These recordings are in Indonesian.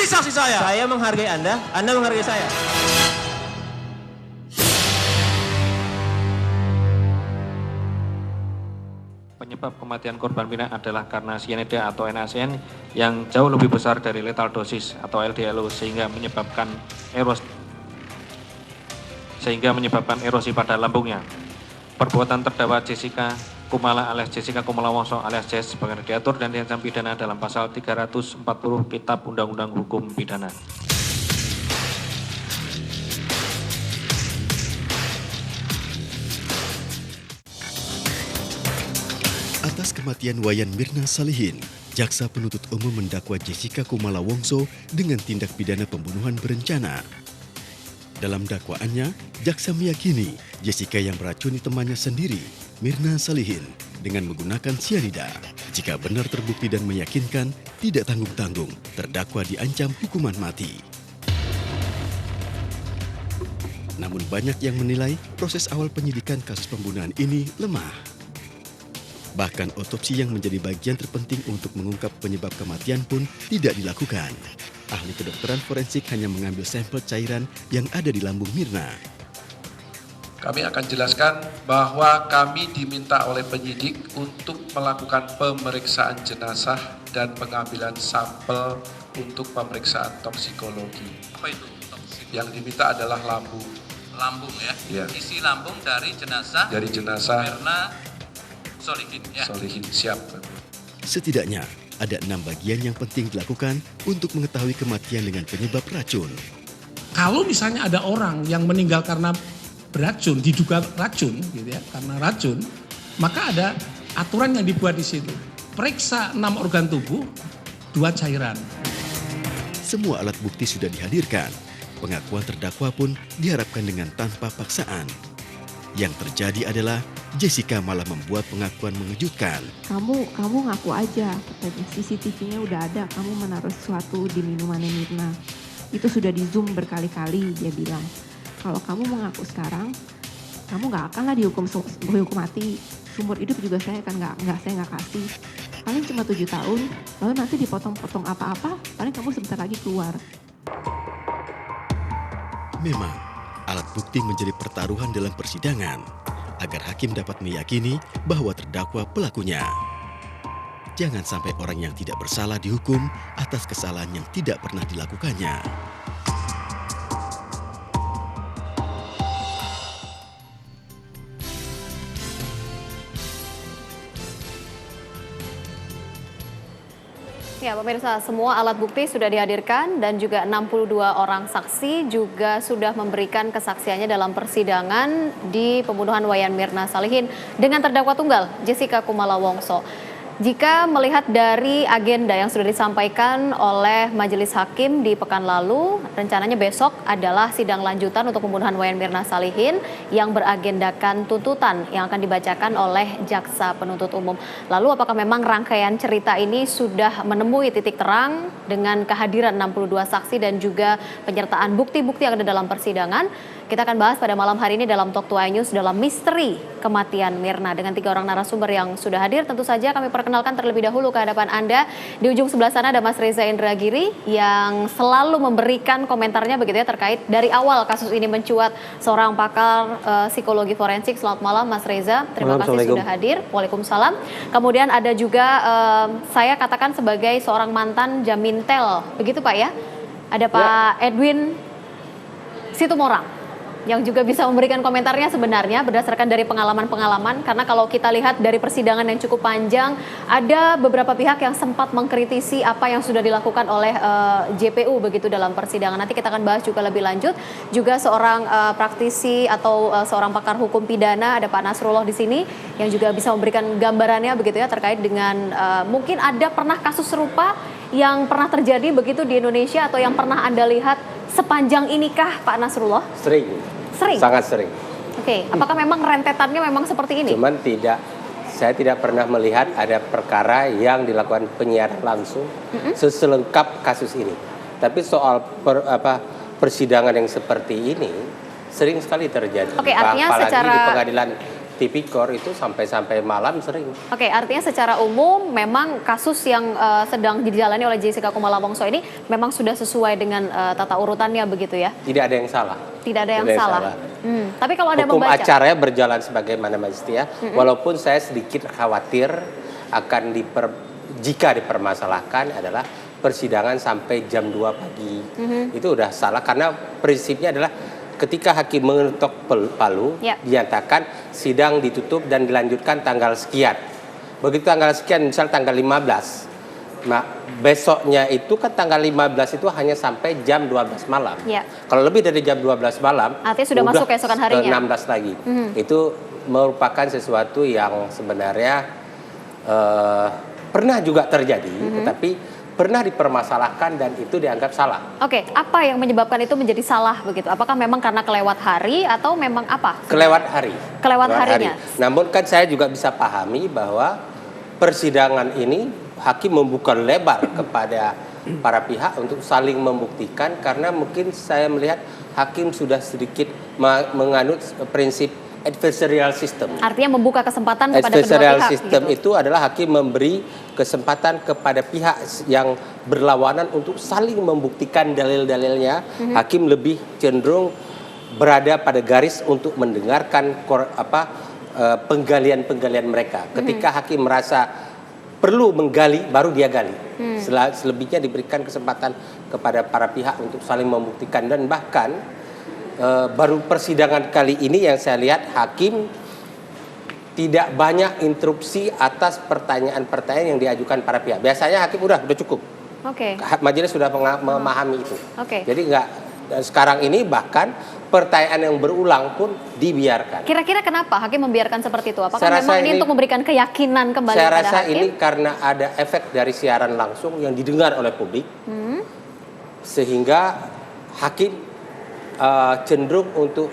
hormati saksi saya. Saya menghargai Anda menghargai saya. Penyebab kematian korban Mirna adalah karena cyanida atau NaCN yang jauh lebih besar dari lethal dosis atau LDLO sehingga menyebabkan erosi pada lambungnya. Perbuatan terdakwa Jessica Kumala alias Jessica Kumala Wongso alias Jess sebagai diatur dan diancam pidana dalam pasal 340 Kitab Undang-Undang Hukum Pidana. Atas kematian Wayan Mirna Salihin, Jaksa Penuntut Umum mendakwa Jessica Kumala Wongso dengan tindak pidana pembunuhan berencana. Dalam dakwaannya, jaksa meyakini Jessica yang meracuni temannya sendiri, Mirna Salihin, dengan menggunakan sianida. Jika benar terbukti dan meyakinkan, tidak tanggung-tanggung, terdakwa diancam hukuman mati. Namun banyak yang menilai proses awal penyidikan kasus pembunuhan ini lemah. Bahkan otopsi yang menjadi bagian terpenting untuk mengungkap penyebab kematian pun tidak dilakukan. Ahli kedokteran forensik hanya mengambil sampel cairan yang ada di lambung Mirna. Kami akan jelaskan bahwa kami diminta oleh penyidik untuk melakukan pemeriksaan jenazah dan pengambilan sampel untuk pemeriksaan toksikologi. Apa itu toksikologi? Yang diminta adalah lambung. Lambung ya? Ya. Isi lambung dari jenazah. Dari jenazah Mirna Salihin ya. Salihin, siap. Setidaknya ada 6 bagian yang penting dilakukan untuk mengetahui kematian dengan penyebab racun. Kalau misalnya ada orang yang meninggal karena beracun, diduga racun gitu ya, karena racun, maka ada aturan yang dibuat di situ. Periksa 6 organ tubuh, 2 cairan. Semua alat bukti sudah dihadirkan. Pengakuan terdakwa pun diharapkan dengan tanpa paksaan. Yang terjadi adalah Jessica malah membuat pengakuan mengejutkan. Kamu ngaku aja, katanya CCTV-nya udah ada, kamu menaruh sesuatu di minumannya Mirna. Itu sudah di zoom berkali-kali, dia bilang. Kalau kamu mengaku sekarang, kamu nggak akan lah dihukum mati. Seumur hidup juga saya nggak kasih. Paling cuma 7 tahun, lalu nanti dipotong-potong apa-apa, paling kamu sebentar lagi keluar. Memang, alat bukti menjadi pertaruhan dalam persidangan agar hakim dapat meyakini bahwa terdakwa pelakunya. Jangan sampai orang yang tidak bersalah dihukum atas kesalahan yang tidak pernah dilakukannya. Ya, pemirsa, semua alat bukti sudah dihadirkan dan juga 62 orang saksi juga sudah memberikan kesaksiannya dalam persidangan di pembunuhan Wayan Mirna Salihin dengan terdakwa tunggal Jessica Kumala Wongso. Jika melihat dari agenda yang sudah disampaikan oleh Majelis Hakim di pekan lalu, rencananya besok adalah sidang lanjutan untuk pembunuhan Wayan Mirna Salihin yang beragendakan tuntutan yang akan dibacakan oleh Jaksa Penuntut Umum. Lalu apakah memang rangkaian cerita ini sudah menemui titik terang dengan kehadiran 62 saksi dan juga penyertaan bukti-bukti yang ada dalam persidangan? Kita akan bahas pada malam hari ini dalam Talk to iNews dalam misteri kematian Mirna dengan 3 orang narasumber yang sudah hadir. Tentu saja kami perkenalkan terlebih dahulu ke hadapan Anda. Di ujung sebelah sana ada Mas Reza Indragiri yang selalu memberikan komentarnya begitu ya terkait dari awal kasus ini mencuat, seorang pakar psikologi forensik. Selamat malam Mas Reza, terima kasih sudah hadir. Waalaikumsalam. Kemudian ada juga saya katakan sebagai seorang mantan Jamintel, begitu Pak ya? Ada Pak Edwin Situmorang yang juga bisa memberikan komentarnya sebenarnya berdasarkan dari pengalaman-pengalaman, karena kalau kita lihat dari persidangan yang cukup panjang, ada beberapa pihak yang sempat mengkritisi apa yang sudah dilakukan oleh JPU begitu dalam persidangan. Nanti kita akan bahas juga lebih lanjut. Juga seorang praktisi atau seorang pakar hukum pidana, ada Pak Nasrullah di sini yang juga bisa memberikan gambarannya begitu ya terkait dengan mungkin ada pernah kasus serupa yang pernah terjadi begitu di Indonesia atau yang pernah Anda lihat sepanjang inikah Pak Nasrullah? Sering? Sangat sering. Oke, apakah memang rentetannya memang seperti ini? Cuman saya tidak pernah melihat ada perkara yang dilakukan penyiaran langsung seselengkap kasus ini. Tapi soal persidangan yang seperti ini sering sekali terjadi. Oke, artinya apalagi secara di pengadilan tipikor itu sampai malam sering. Oke, artinya secara umum memang kasus yang sedang dijalani oleh Jessica Kumala Wongso ini memang sudah sesuai dengan tata urutannya begitu ya? Tidak ada yang salah. Tidak ada yang salah. Tapi kalau ada hukum membaca, acaranya berjalan sebagaimana mestinya. Walaupun saya sedikit khawatir akan jika dipermasalahkan adalah persidangan sampai jam 2 pagi. Itu udah salah karena prinsipnya adalah ketika hakim mengetok palu, dinyatakan sidang ditutup dan dilanjutkan tanggal sekian. Begitu tanggal sekian, misal tanggal 15. Nah, besoknya itu kan tanggal 15 itu hanya sampai jam 12 malam. Kalau lebih dari jam 12 malam, artinya sudah masuk keesokan harinya. 16 lagi. Itu merupakan sesuatu yang sebenarnya pernah juga terjadi, tetapi pernah dipermasalahkan dan itu dianggap salah. Oke, apa yang menyebabkan itu menjadi salah begitu? Apakah memang karena kelewat hari atau memang apa? Kelewat hari. Kelewat harinya. Namun kan saya juga bisa pahami bahwa persidangan ini hakim membuka lebar kepada para pihak untuk saling membuktikan karena mungkin saya melihat hakim sudah sedikit menganut prinsip adversarial system. Artinya membuka kesempatan kepada kedua pihak. Adversarial system gitu. itu adalah hakim memberi kesempatan kepada pihak yang berlawanan untuk saling membuktikan dalil-dalilnya. Hakim lebih cenderung berada pada garis untuk mendengarkan penggalian-penggalian mereka. Ketika hakim merasa perlu menggali, baru dia gali. Selebihnya diberikan kesempatan kepada para pihak untuk saling membuktikan dan bahkan baru persidangan kali ini yang saya lihat hakim tidak banyak interupsi atas pertanyaan-pertanyaan yang diajukan para pihak. Biasanya hakim udah cukup. Majelis sudah memahami itu. Jadi sekarang ini bahkan pertanyaan yang berulang pun dibiarkan. Kira-kira kenapa hakim membiarkan seperti itu? Apakah memang ini untuk memberikan keyakinan kembali saya kepada rasa hakim? ini karena ada efek dari siaran langsung yang didengar oleh publik, sehingga hakim cenderung untuk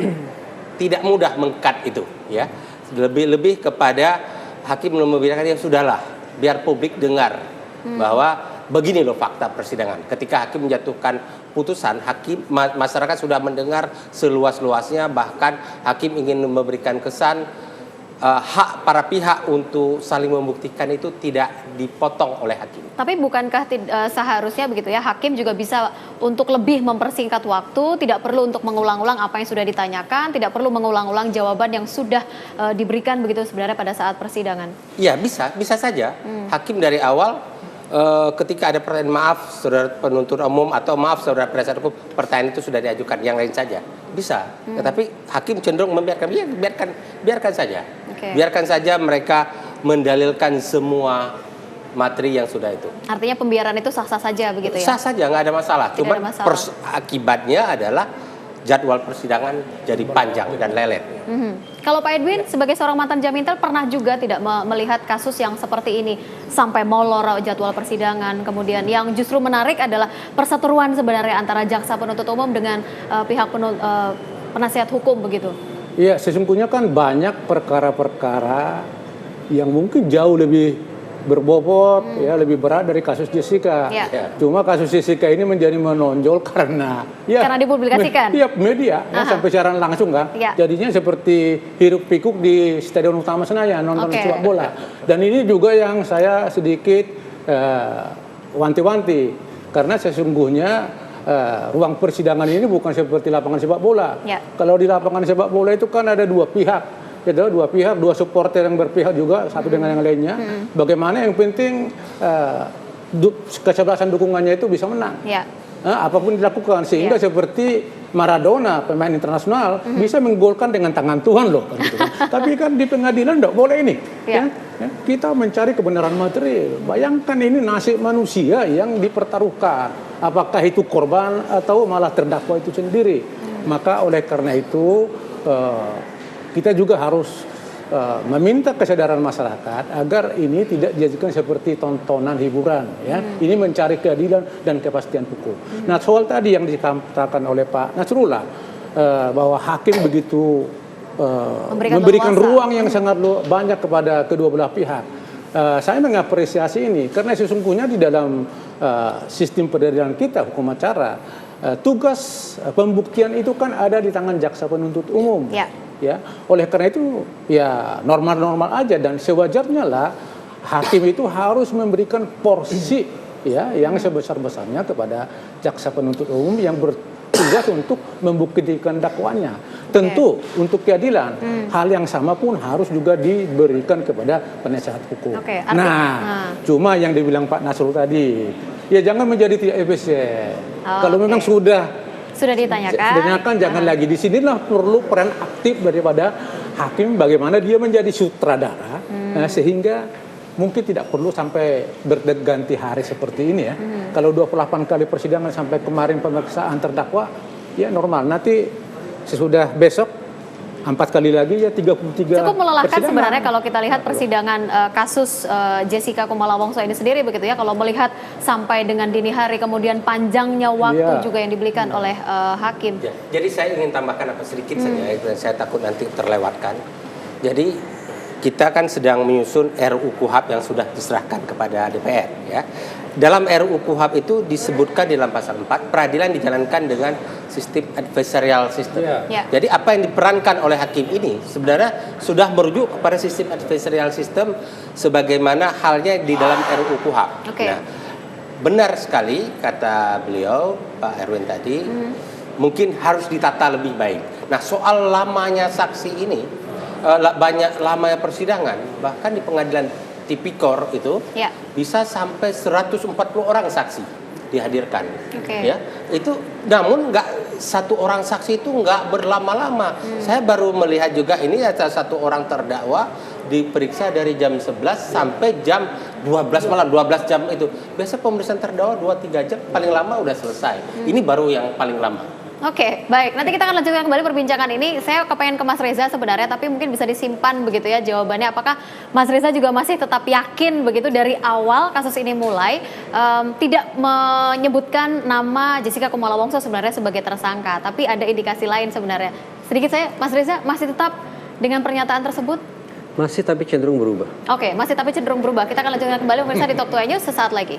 tidak mudah meng-cut itu, ya. Lebih kepada hakim membiarkan ya sudahlah, biar publik dengar bahwa begini loh fakta persidangan. Ketika hakim menjatuhkan putusan, masyarakat sudah mendengar seluas-luasnya, bahkan hakim ingin memberikan kesan hak para pihak untuk saling membuktikan itu tidak dipotong oleh hakim. Tapi bukankah seharusnya begitu ya, hakim juga bisa untuk lebih mempersingkat waktu, tidak perlu untuk mengulang-ulang apa yang sudah ditanyakan, tidak perlu mengulang-ulang jawaban yang sudah diberikan begitu sebenarnya pada saat persidangan? Iya, bisa saja. Hakim dari awal ketika ada pertanyaan maaf saudara penuntut umum atau maaf saudara penasihat hukum, pertanyaan itu sudah diajukan, yang lain saja bisa. Tetapi hakim cenderung biarkan saja. Biarkan saja mereka mendalilkan semua materi yang sudah itu. Artinya pembiaran itu sah-sah saja begitu ya? Sah saja, nggak ada masalah. Cuma akibatnya adalah jadwal persidangan jadi panjang dan lelet. Kalau Pak Edwin sebagai seorang mantan Jamintel pernah juga tidak melihat kasus yang seperti ini sampai molor jadwal persidangan, kemudian yang justru menarik adalah perseteruan sebenarnya antara jaksa penuntut umum dengan pihak penasihat hukum begitu? Iya, sesungguhnya kan banyak perkara-perkara yang mungkin jauh lebih berbobot, ya lebih berat dari kasus Jessica. Cuma kasus Jessica ini menjadi menonjol karena dipublikasikan. Media sampai siaran langsung kan. Jadinya seperti hiruk pikuk di Stadion Utama Senayan nonton sepak bola. Dan ini juga yang saya sedikit wanti-wanti karena sesungguhnya ruang persidangan ini bukan seperti lapangan sepak bola. Kalau di lapangan sepak bola itu kan ada dua pihak. Dua supporter yang berpihak juga satu dengan yang lainnya. Bagaimana yang penting kesebelasan dukungannya itu bisa menang. Apapun dilakukan sehingga seperti Maradona pemain internasional bisa menggolkan dengan tangan Tuhan loh. Gitu. Tapi kan di pengadilan tidak boleh ini. Kita mencari kebenaran material. Bayangkan ini nasib manusia yang dipertaruhkan. Apakah itu korban atau malah terdakwa itu sendiri. Maka oleh karena itu kita juga harus meminta kesadaran masyarakat agar ini tidak dijadikan seperti tontonan hiburan, ya. Ini mencari keadilan dan kepastian hukum. Nah, soal tadi yang dikatakan oleh Pak Nasrullah bahwa hakim begitu memberikan ruang yang sangat banyak kepada kedua belah pihak. Saya mengapresiasi ini karena sesungguhnya di dalam sistem peradilan kita hukum acara tugas pembuktian itu kan ada di tangan jaksa penuntut umum. Ya. Ya, oleh karena itu ya normal-normal aja dan sewajarnya lah hakim itu harus memberikan porsi ya yang sebesar-besarnya kepada jaksa penuntut umum yang bertugas untuk membuktikan dakwaannya. Tentu untuk keadilan hal yang sama pun harus juga diberikan kepada penasehat hukum. Cuma yang dibilang Pak Nasrul tadi, ya jangan menjadi tidak efisien. Kalau memang sudah ditanyakan, jangan lagi. Di sinilah perlu peran aktif daripada hakim, bagaimana dia menjadi sutradara sehingga mungkin tidak perlu sampai berganti hari seperti ini ya. Kalau 28 kali persidangan sampai kemarin pemeriksaan terdakwa, ya normal. Nanti sesudah besok 4 kali lagi ya 33. Cukup melelahkan persidangan. sebenarnya kalau kita lihat persidangan kasus Jessica Kumala Wongso ini sendiri begitu ya. Kalau melihat sampai dengan dini hari, kemudian panjangnya waktu juga yang diberikan oleh hakim. Ya, jadi saya ingin tambahkan apa sedikit saja, dan saya takut nanti terlewatkan. Jadi kita kan sedang menyusun RUU KUHP yang sudah diserahkan kepada DPR ya. Dalam RUU KUHP itu disebutkan di dalam pasal 4 peradilan dijalankan dengan sistem adversarial system. Jadi apa yang diperankan oleh hakim ini sebenarnya sudah merujuk kepada sistem adversarial system sebagaimana halnya di dalam RUU KUHP. Nah, benar sekali kata beliau Pak Erwin tadi, mungkin harus ditata lebih baik. Nah, soal lamanya saksi ini, banyak lamanya persidangan, bahkan di pengadilan tipikor itu bisa sampai 140 orang saksi dihadirkan. Ya, itu namun nggak satu orang saksi itu nggak berlama-lama. Saya baru melihat juga ini ada satu orang terdakwa diperiksa dari jam 11 sampai jam 12 malam, 12 jam itu. Biasa pemeriksaan terdakwa 2-3 jam, paling lama udah selesai. Ini baru yang paling lama. Oke, baik. Nanti kita akan lanjutkan kembali perbincangan ini. Saya kepengen ke Mas Reza sebenarnya, tapi mungkin bisa disimpan begitu ya jawabannya. Apakah Mas Reza juga masih tetap yakin begitu dari awal kasus ini mulai tidak menyebutkan nama Jessica Kumala Wongso sebenarnya sebagai tersangka, tapi ada indikasi lain sebenarnya. Sedikit saya, Mas Reza masih tetap dengan pernyataan tersebut? Masih, tapi cenderung berubah. Oke, masih tapi cenderung berubah. Kita akan lanjutkan kembali pemirsa di Top 2 News sesaat lagi.